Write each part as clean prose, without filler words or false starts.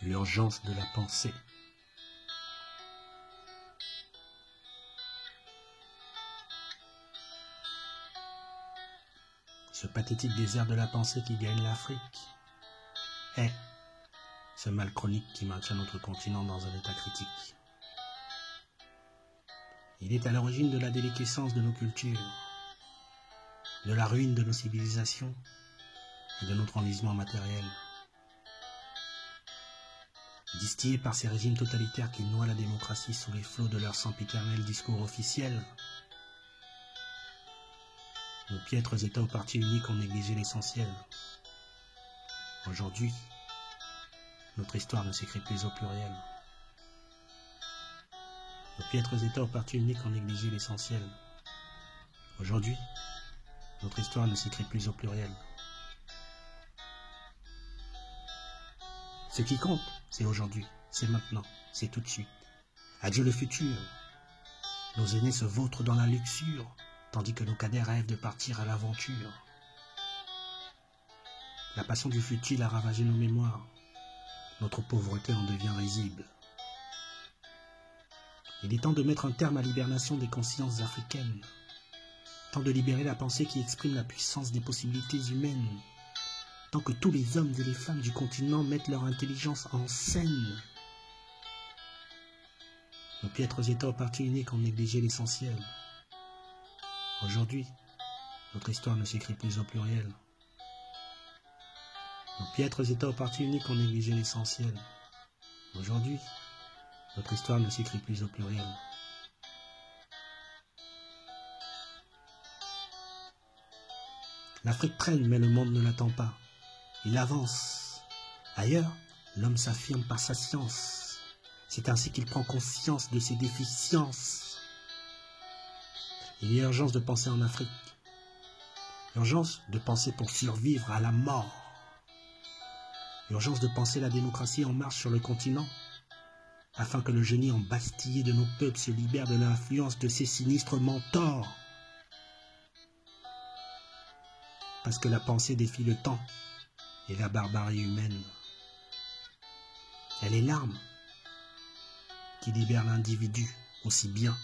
l'urgence de la pensée. Ce pathétique désert de la pensée qui gagne l'Afrique est ce mal chronique qui maintient notre continent dans un état critique. Il est à l'origine de la déliquescence de nos cultures, de la ruine de nos civilisations et de notre enlisement matériel. Distillé par ces régimes totalitaires qui noient la démocratie sous les flots de leur sempiternel discours officiel, nos piètres États au parti unique ont négligé l'essentiel. Aujourd'hui, notre histoire ne s'écrit plus au pluriel. Nos piètres États au parti unique ont négligé l'essentiel. Aujourd'hui, notre histoire ne s'écrit plus au pluriel. Ce qui compte, c'est aujourd'hui, c'est maintenant, c'est tout de suite. Adieu le futur. Nos aînés se vautrent dans la luxure, tandis que nos cadets rêvent de partir à l'aventure. La passion du futile a ravagé nos mémoires. Notre pauvreté en devient risible. Il est temps de mettre un terme à l'hibernation des consciences africaines. Temps de libérer la pensée qui exprime la puissance des possibilités humaines. Tant que tous les hommes et les femmes du continent mettent leur intelligence en scène. Nos piètres États au parti unique ont négligé l'essentiel. Aujourd'hui, notre histoire ne s'écrit plus au pluriel. Nos piètres États au parti unique ont négligé l'essentiel. Aujourd'hui, notre histoire ne s'écrit plus au pluriel. L'Afrique traîne, mais le monde ne l'attend pas. Il avance. Ailleurs, l'homme s'affirme par sa science. C'est ainsi qu'il prend conscience de ses déficiences. Il y a urgence de penser en Afrique. Urgence de penser pour survivre à la mort. Urgence de penser la démocratie en marche sur le continent, afin que le génie embastillé de nos peuples se libère de l'influence de ces sinistres mentors. Parce que la pensée défie le temps et la barbarie humaine. Elle est l'arme qui libère l'individu aussi bien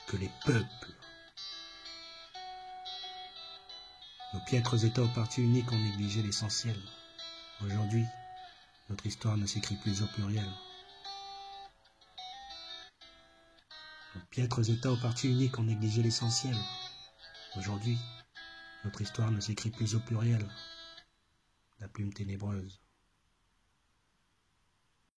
que les peuples. Nos piètres États au parti unique ont négligé l'essentiel. Aujourd'hui, notre histoire ne s'écrit plus au pluriel. Nos piètres États au parti unique ont négligé l'essentiel. Aujourd'hui, notre histoire ne s'écrit plus au pluriel. La plume ténébreuse.